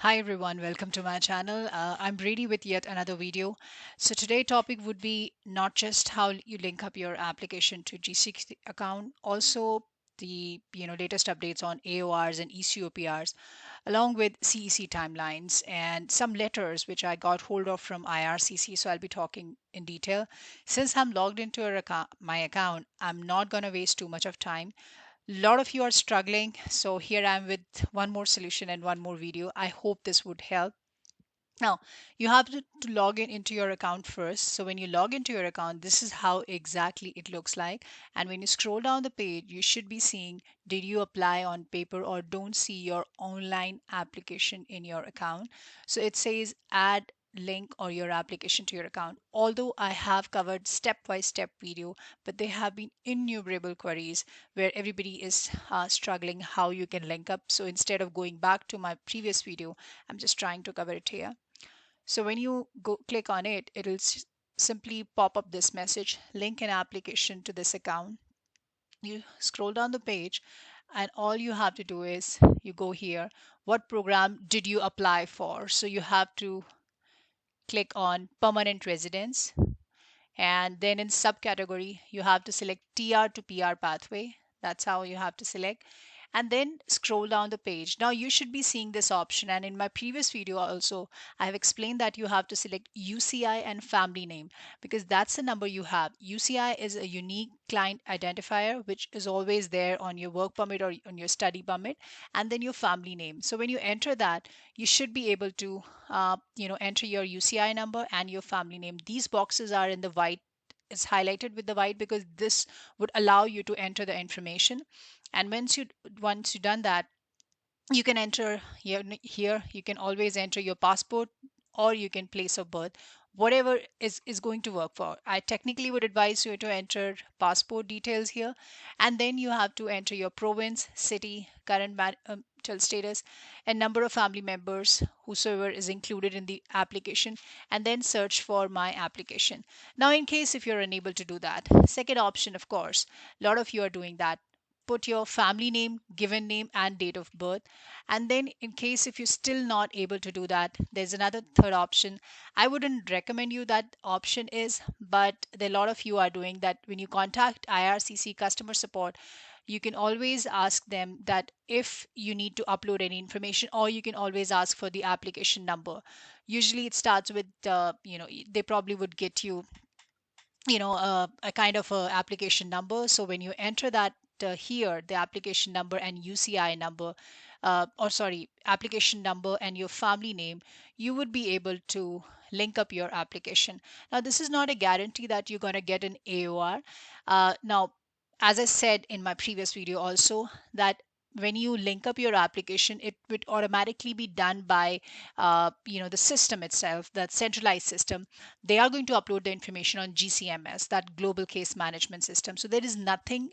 Hi everyone, welcome to my channel. I'm ready with yet another video. So today topic would be not just how you link up your application to GCkey account, also the latest updates on AORs and eCOPRs, along with CEC timelines and some letters which I got hold of from IRCC. So I'll be talking in detail. Since I'm logged into my account, I'm not gonna waste too much of time. A lot of you are struggling, so here I am with one more solution and one more video. I hope this would help. Now, you have to log in into your account first. So when you log into your account, this is how exactly it looks like. And when you scroll down the page, you should be seeing, did you apply on paper or don't see your online application in your account. So it says add link or your application to your account. Although I have covered step-by-step video, but there have been innumerable queries where everybody is struggling how you can link up. So instead of going back to my previous video, I'm just trying to cover it here. So when you go click on it, it'll simply pop up this message, link an application to this account. You scroll down the page and all you have to do is you go here. What program did you apply for? So you have to click on permanent residence, and then in subcategory, you have to select TR to PR pathway. That's how you have to select. And then scroll down the page. Now you should be seeing this option. And in my previous video also, I have explained that you have to select UCI and family name because that's the number you have. UCI is a unique client identifier, which is always there on your work permit or on your study permit, and then your family name. So when you enter that, you should be able to enter your UCI number and your family name. These boxes are in the white. It's highlighted with the white because this would allow you to enter the information. And once you've done that, you can enter here. You can always enter your passport or you can place of birth, whatever is going to work for. I technically would advise you to enter passport details here, and then you have to enter your province, city, current marital status, and number of family members whosoever is included in the application, and then search for my application. Now in case if you're unable to do that, second option, of course, a lot of you are doing that, put your family name, given name, and date of birth. And then in case if you're still not able to do that, there's another third option. I wouldn't recommend you that option is, but there a lot of you are doing that. When you contact IRCC customer support, you can always ask them that if you need to upload any information, or you can always ask for the application number. Usually it starts with they probably would get you a kind of a application number. So when you enter that here, the application number and UCI number, or sorry, application number and your family name, you would be able to link up your application. Now, this is not a guarantee that you're going to get an AOR. Now, as I said in my previous video also, that when you link up your application, it would automatically be done by the system itself, that centralized system. They are going to upload the information on GCMS, that global case management system. So there is nothing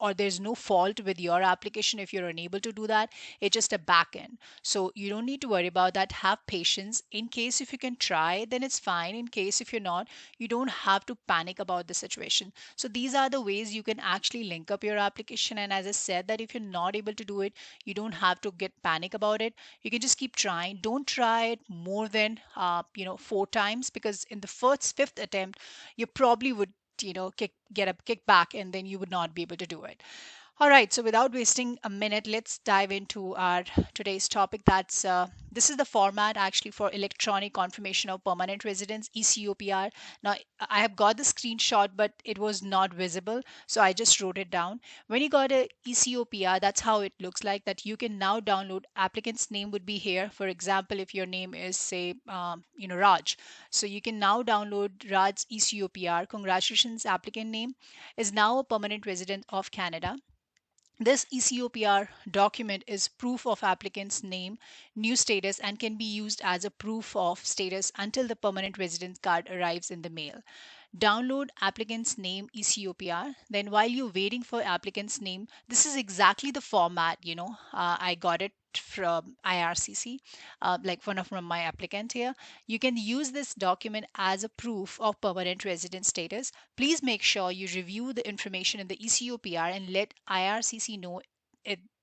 or there's no fault with your application if you're unable to do that. It's just a backend. So you don't need to worry about that. Have patience. In case if you can try, then it's fine. In case if you're not, you don't have to panic about the situation. So these are the ways you can actually link up your application. And as I said, that if you're not able to do it, you don't have to get panic about it. You can just keep trying. Don't try it more than 4 times, because in the fifth attempt, you probably would get a kickback, and then you would not be able to do it. All right, so without wasting a minute, let's dive into our today's topic. This is the format actually for electronic confirmation of permanent residence, ECOPR. Now, I have got the screenshot, but it was not visible, so I just wrote it down. When you got a ECOPR, that's how it looks like. That you can now download. Applicant's name would be here. For example, if your name is say Raj, so you can now download Raj's ECOPR. Congratulations, applicant name is now a permanent resident of Canada. This eCOPR document is proof of applicant's name, new status, and can be used as a proof of status until the permanent residence card arrives in the mail. Download applicant's name eCOPR. Then while you're waiting for applicant's name, this is exactly the format, I got it from IRCC, like one of my applicant here. You can use this document as a proof of permanent resident status. Please make sure you review the information in the eCOPR and let IRCC know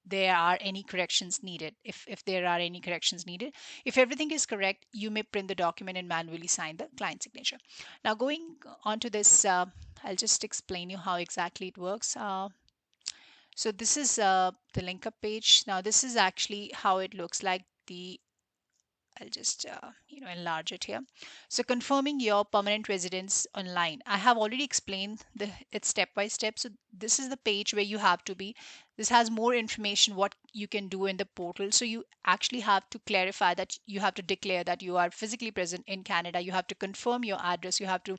there are any corrections needed. If there are any corrections needed, if everything is correct, you may print the document and manually sign the client signature. Now going on to this, I'll just explain you how exactly it works. So this is the link up page. Now this is actually how it looks like. I'll just enlarge it here. So confirming your permanent residence online. I have already explained it step by step. So this is the page where you have to be. This has more information what you can do in the portal. So you actually have to clarify that you have to declare that you are physically present in Canada. You have to confirm your address. You have to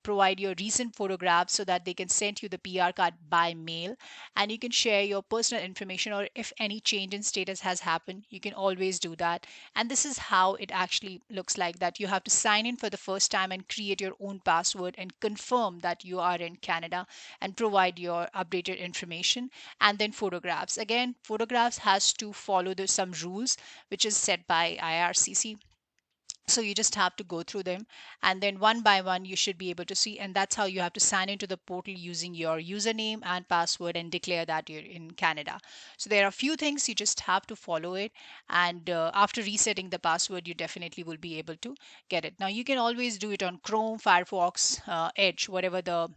provide your recent photographs so that they can send you the PR card by mail, and you can share your personal information, or if any change in status has happened, you can always do that. And this is how it actually looks like, that you have to sign in for the first time and create your own password and confirm that you are in Canada and provide your updated information, and then photographs. Again, photographs has to follow some rules which is set by IRCC. So you just have to go through them, and then one by one you should be able to see, and that's how you have to sign into the portal using your username and password and declare that you're in Canada. So there are a few things you just have to follow it, and after resetting the password you definitely will be able to get it. Now you can always do it on Chrome, Firefox, Edge, whatever the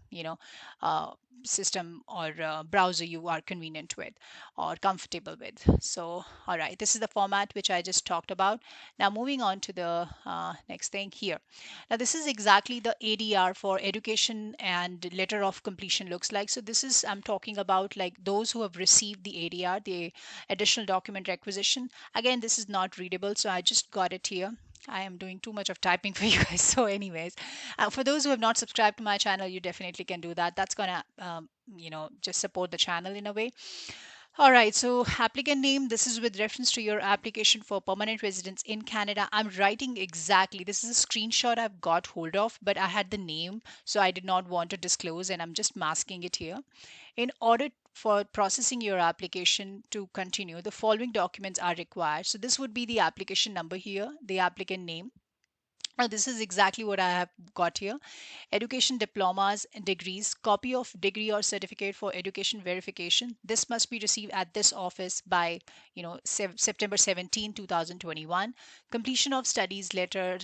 uh, system or browser you are convenient with or comfortable with. So all right, this is the format which I just talked about. Now moving on to the next thing here. Now this is exactly the ADR for education and letter of completion looks like. So this is, I'm talking about like those who have received the ADR, the additional document requisition. Again, this is not readable, so I just got it here. I am doing too much of typing for you guys. So anyways, for those who have not subscribed to my channel, you definitely can do that. That's gonna just support the channel in a way. All right, so applicant name, this is with reference to your application for permanent residence in Canada. I'm writing exactly, this is a screenshot I've got hold of, but I had the name, so I did not want to disclose, and I'm just masking it here. In order for processing your application to continue, the following documents are required. So this would be the application number here, the applicant name. Now, this is exactly what I have got here. Education diplomas and degrees, copy of degree or certificate for education verification. This must be received at this office by, September 17, 2021. Completion of studies letter,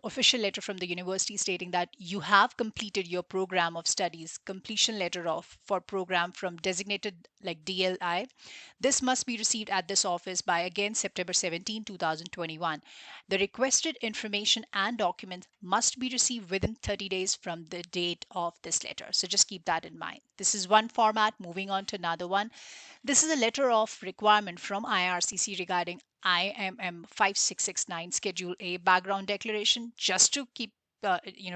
official letter from the university stating that you have completed your program of studies. Completion letter of for program from designated like DLI. This must be received at this office by again September 17, 2021. The requested information and documents must be received within 30 days from the date of this letter. So just keep that in mind. This is one format. Moving on to another one. This is a letter of requirement from IRCC regarding IMM 5669 Schedule A background declaration. Just to keep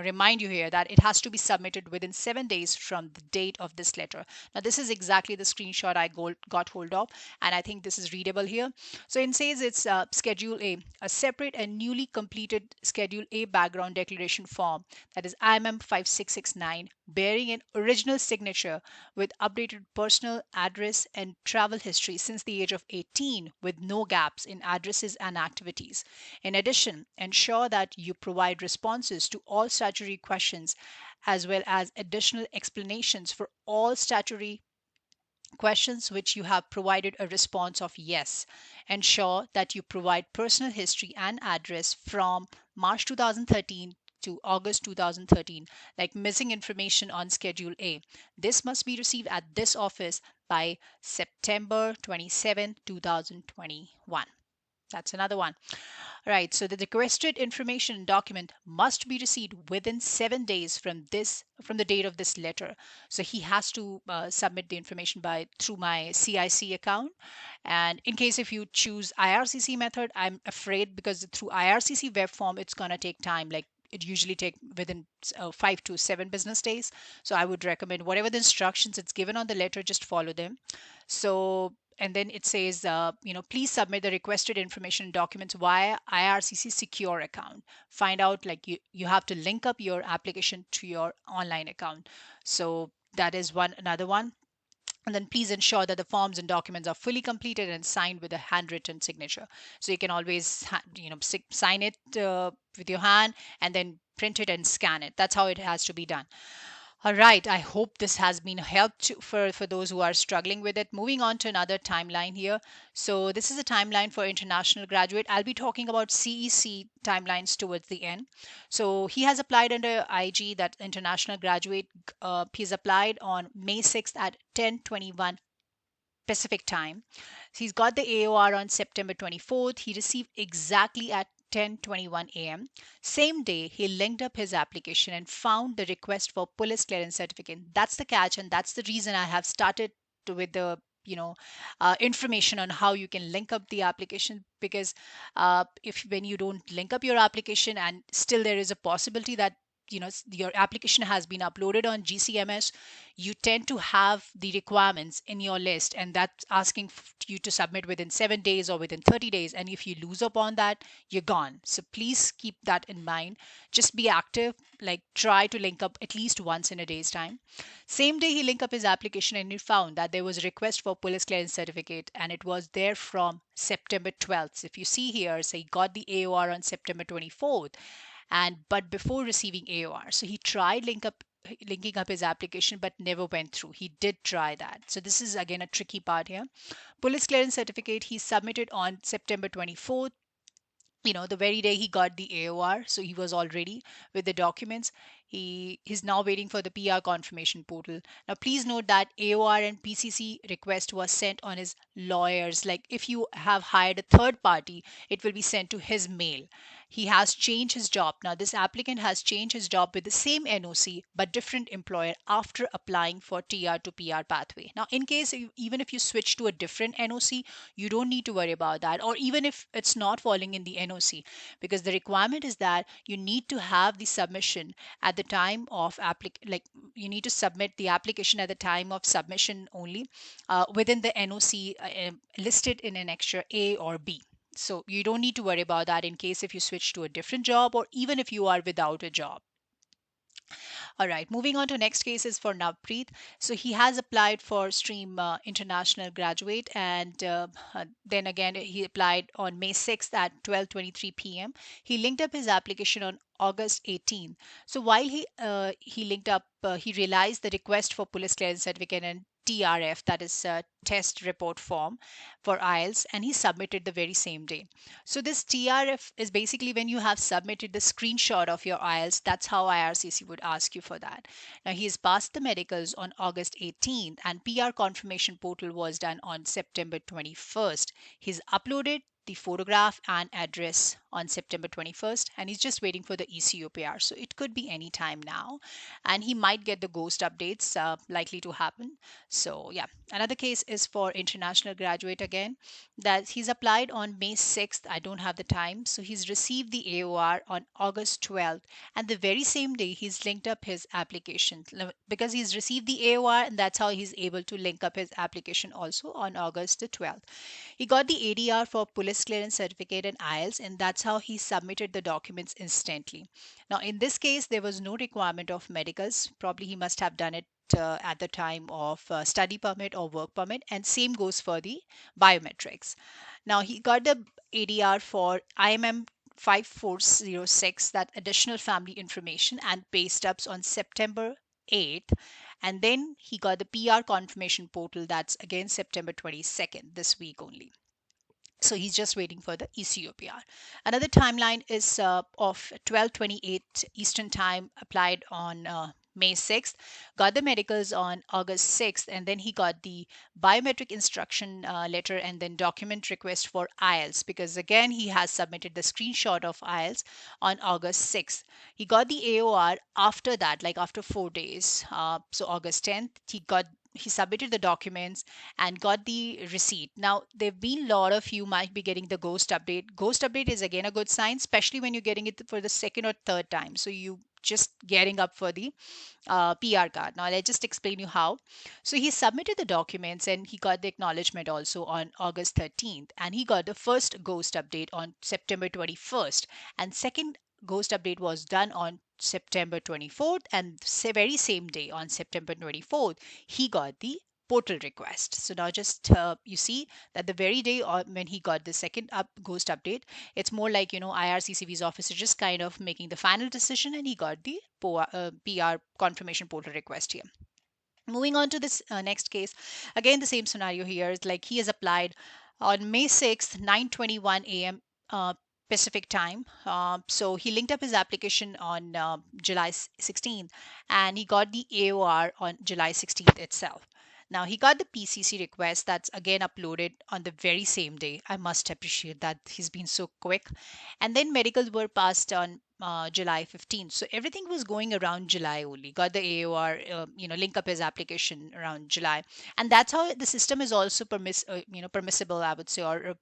remind you here that it has to be submitted within 7 days from the date of this letter. Now this is exactly the screenshot I got hold of, and I think this is readable here. So it says it's Schedule a separate and newly completed Schedule A background declaration form, that is IMM 5669, bearing an original signature with updated personal address and travel history since the age of 18 with no gaps in addresses and activities. In addition, ensure that you provide responses to all statutory questions as well as additional explanations for all statutory questions which you have provided a response of yes. Ensure that you provide personal history and address from March 2013 to August 2013, like missing information on Schedule A. This must be received at this office by September 27, 2021. That's another one. Right, so the requested information document must be received within 7 days from the date of this letter. So he has to submit the information by through my CIC account. And in case if you choose IRCC method, I'm afraid because through IRCC web form, it's gonna take time. Like it usually take within 5 to 7 business days. So I would recommend whatever the instructions it's given on the letter, just follow them. So and then it says, please submit the requested information and documents via IRCC secure account. Find out like you have to link up your application to your online account. So that is another one. And then please ensure that the forms and documents are fully completed and signed with a handwritten signature. So you can always, sign it with your hand and then print it and scan it. That's how it has to be done. All right, I hope this has been a help for those who are struggling with it. Moving on to another timeline here. So this is a timeline for international graduate. I'll be talking about CEC timelines towards the end. So he has applied under IG, that international graduate. He's applied on May 6th at 10:21 Pacific time. He's got the AOR on September 24th. He received exactly at 10:21 a.m. Same day, he linked up his application and found the request for police clearance certificate. That's the catch, and that's the reason I have started with the information on how you can link up the application, because if when you don't link up your application and still there is a possibility that your application has been uploaded on GCMS, you tend to have the requirements in your list, and that's asking you to submit within 7 days or within 30 days. And if you lose upon that, you're gone. So please keep that in mind. Just be active, like try to link up at least once in a day's time. Same day he linked up his application and he found that there was a request for police clearance certificate, and it was there from September 12th. So if you see here, so he got the AOR on September 24th, and but before receiving AOR. So he tried linking up his application but never went through. He did try that. So this is again a tricky part here. Police clearance certificate he submitted on September 24th, the very day he got the AOR. So he was all ready with the documents. He's now waiting for the PR confirmation portal. Now please note that AOR and PCC request was sent on his lawyers. Like if you have hired a third party, it will be sent to his mail. He has changed his job. Now this applicant has changed his job with the same NOC but different employer after applying for TR to PR pathway. Now in case even if you switch to a different NOC, you don't need to worry about that, or even if it's not falling in the NOC, because the requirement is that you need to have the submission at the time of like you need to submit the application at the time of submission only, within the NOC listed in an extra A or B. So you don't need to worry about that in case if you switch to a different job or even if you are without a job. All right, moving on to next case is for Navpreet. So he has applied for stream international graduate, and then again he applied on May 6th at 12:23 p.m. He linked up his application on August 18th. So while he linked up, he realized the request for police clearance certificate and TRF, that is test report form for IELTS, and he submitted the very same day. So this TRF is basically when you have submitted the screenshot of your IELTS. That's how IRCC would ask you for that. Now he has passed the medicals on August 18th, and PR confirmation portal was done on September 21st. He's uploaded the photograph and address on September 21st, and he's just waiting for the eCOPR. So it could be any time now, and he might get the ghost updates likely to happen. So yeah, another case is for international graduate again, that he's applied on May 6th. I don't have the time. So he's received the AOR on August 12th, and the very same day he's linked up his application, because he's received the AOR, and that's how he's able to link up his application also on August the 12th. He got the ADR for police clearance certificate and IELTS, and that's how he submitted the documents instantly. Now, in this case, there was no requirement of medicals. Probably he must have done it at the time of study permit or work permit, and same goes for the biometrics. Now, he got the ADR for IMM 5406, that additional family information, and pay stubs on September 8th. And then he got the PR confirmation portal, that's again September 22nd, this week only. So he's just waiting for the eCOPR. Another timeline is of 12:28 Eastern Time, applied on May 6th, got the medicals on August 6th, and then he got the biometric instruction letter and then document request for IELTS, because again he has submitted the screenshot of IELTS on August 6th. He got the AOR after that, like after 4 days. So August 10th, he submitted the documents and got the receipt. Now, there have been a lot of you might be getting the ghost update. Ghost update is again a good sign, especially when you're getting it for the second or third time. So you just getting up for the PR card. Now, let's just explain you how. So he submitted the documents and he got the acknowledgement also on August 13th, and he got the first ghost update on September 21st, and second ghost update was done on September 24th, and very same day on September 24th he got the portal request. So now just you see that the very day when he got the second ghost update, it's more like, IRCCV's officer just kind of making the final decision, and he got the PR confirmation portal request here. Moving on to this next case, again the same scenario here is like he has applied on May 6th, 9:21 a.m. Pacific time. So he linked up his application on July 16th, and he got the AOR on July 16th itself. Now he got the PCC request that's again uploaded on the very same day. I must appreciate that he's been so quick. And then medicals were passed on July 15th. So everything was going around July only. Got the AOR, link up his application around July, and that's how the system is also permissible, I would say, or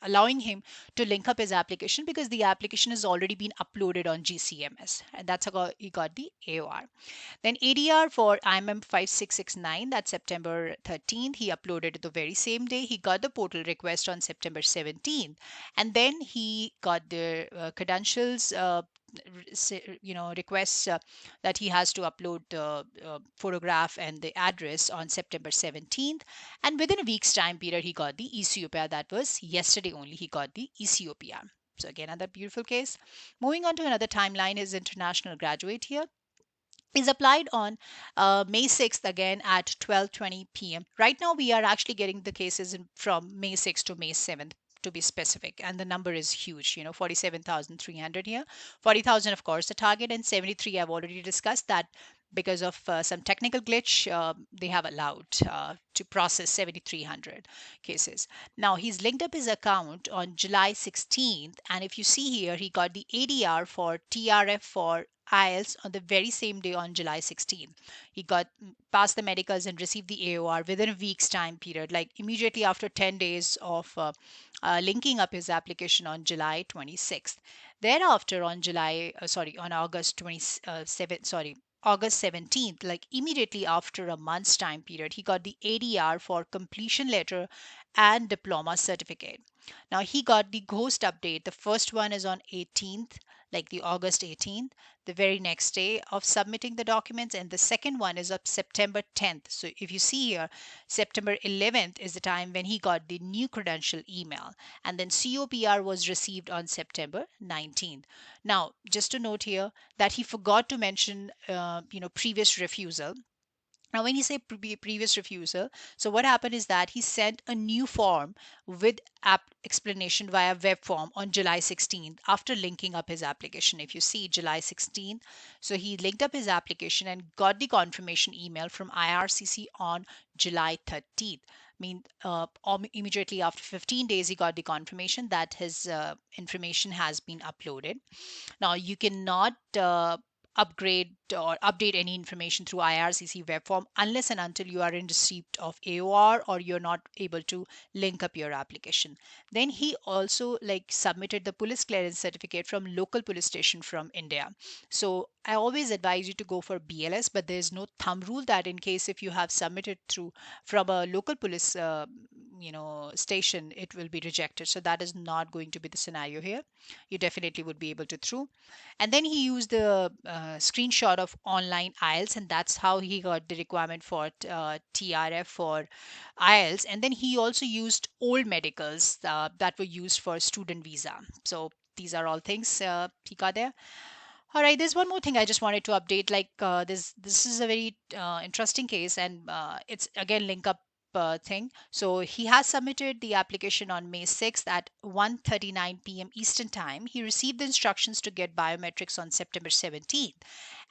allowing him to link up his application because the application has already been uploaded on GCMS, and that's how he got the AOR. Then ADR for IMM 5669, that's September 13th. He uploaded it the very same day. He got the portal request on September 17th. And then he got the credentials, requests that he has to upload the photograph and the address on September 17th. And within a week's time period, he got the ECOPR. That was yesterday only. He got the ECOPR. So again, another beautiful case. Moving on to another timeline is international graduate here is applied on May 6th again at 12:20 p.m. Right now, we are actually getting the cases from May 6th to May 7th to be specific, and the number is huge. 47,300 here, 40,000 of course the target, and 73 I've already discussed that because of some technical glitch, they have allowed to process 7,300 cases. Now he's linked up his account on July 16th, and if you see here, he got the ADR for TRF for IELTS on the very same day on July 16th. He got passed the medicals and received the AOR within a week's time period, like immediately after 10 days of linking up his application on July 26th. Thereafter, on August 27th, August 17th, like immediately after a month's time period, he got the ADR for completion letter and diploma certificate. Now he got the ghost update. The first one is on 18th, like the August 18th, the very next day of submitting the documents, and the second one is of September 10th. So if you see here, September 11th is the time when he got the new credential email, and then COPR was received on September 19th. Now, just to note here that he forgot to mention, previous refusal. Now, when you say previous refusal, so what happened is that he sent a new form with app explanation via web form on July 16th after linking up his application. If you see July 16th, so he linked up his application and got the confirmation email from IRCC on July 13th. Immediately after 15 days, he got the confirmation that his information has been uploaded. Now, you cannot upgrade or update any information through IRCC web form unless and until you are in receipt of AOR or you're not able to link up your application. Then he also submitted the police clearance certificate from local police station from India. So I always advise you to go for BLS, but there's no thumb rule that in case if you have submitted through from a local police station, it will be rejected. So that is not going to be the scenario here. You definitely would be able to through. And then he used the screenshot of online IELTS, and that's how he got the requirement for TRF for IELTS. And then he also used old medicals that were used for student visa. So these are all things he got there. All right, there's one more thing I just wanted to update. This is a very interesting case, and it's again link up thing. So he has submitted the application on May 6th at 1:39 p.m. Eastern Time. He received the instructions to get biometrics on September 17th,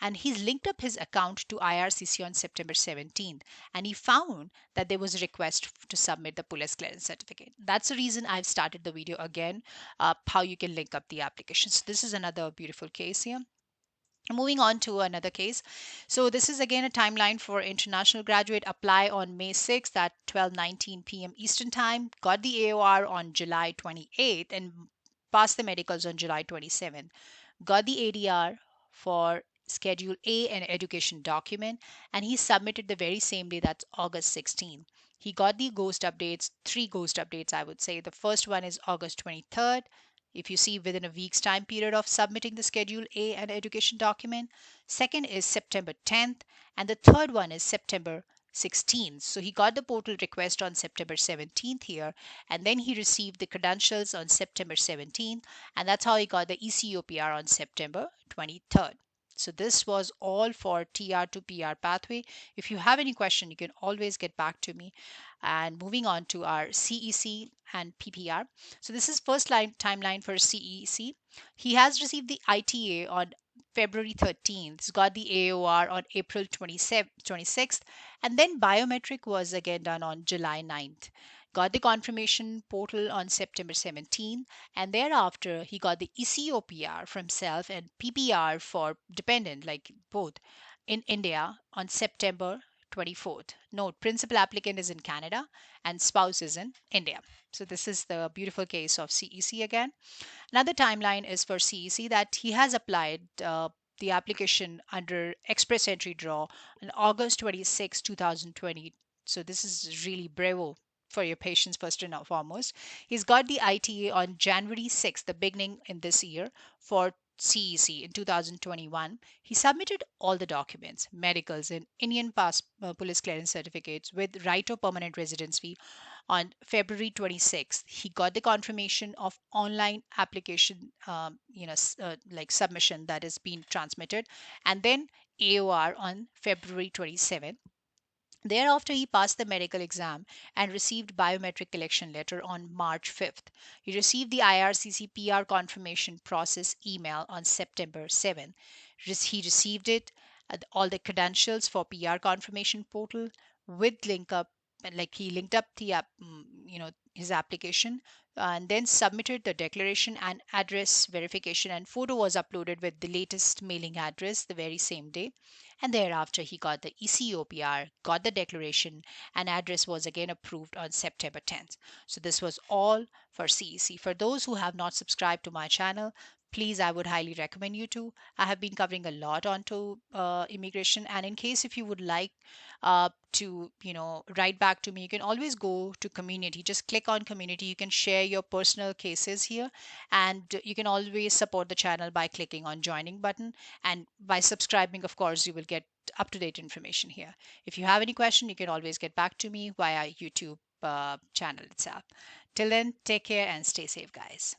and he's linked up his account to IRCC on September 17th, and he found that there was a request to submit the police clearance certificate. That's the reason I've started the video again, how you can link up the application. So this is another beautiful case here. Moving on to another case. So this is again a timeline for international graduate. Apply on May 6th at 12:19 p.m. Eastern Time. Got the AOR on July 28th and passed the medicals on July 27th. Got the ADR for Schedule A and education document, and he submitted the very same day, that's August 16th. He got the ghost updates, 3 ghost updates, I would say. The first one is August 23rd. If you see within a week's time period of submitting the Schedule A and education document. Second is September 10th, and the third one is September 16th. So he got the portal request on September 17th here, and then he received the credentials on September 17th, and that's how he got the eCOPR on September 23rd. So this was all for TR to PR pathway. If you have any question, you can always get back to me. And moving on to our CEC and PPR. So this is first line timeline for CEC. He has received the ITA on February 13th. He's got the AOR on April 26th. And then biometric was again done on July 9th. Got the confirmation portal on September 17th. And thereafter, he got the ECOPR from self and PPR for dependent, like both, in India on September 24th. Note, principal applicant is in Canada and spouse is in India. So this is the beautiful case of CEC again. Another timeline is for CEC that he has applied the application under Express Entry Draw on August 26, 2020. So this is really bravo for your patients first and foremost. He's got the ITA on January 6th, the beginning in this year for CEC in 2021. He submitted all the documents, medicals, and Indian police clearance certificates with right of permanent residency on February 26th. He got the confirmation of online application, like submission that is being transmitted, and then AOR on February 27th. Thereafter, he passed the medical exam and received biometric collection letter on March 5th. He received the IRCC PR confirmation process email on September 7th. He received it, all the credentials for PR confirmation portal with link up, like he linked up the his application, and then submitted the declaration and address verification, and photo was uploaded with the latest mailing address the very same day. And thereafter, he got the ECOPR, got the declaration, and address was again approved on September 10th. So this was all for CEC. For those who have not subscribed to my channel, please, I would highly recommend you to. I have been covering a lot onto immigration, and in case if you would like to write back to me, you can always go to community. Just click on community. You can share your personal cases here, and you can always support the channel by clicking on joining button, and by subscribing, of course, you will get up-to-date information here. If you have any question, you can always get back to me via YouTube channel itself. Till then, take care and stay safe, guys.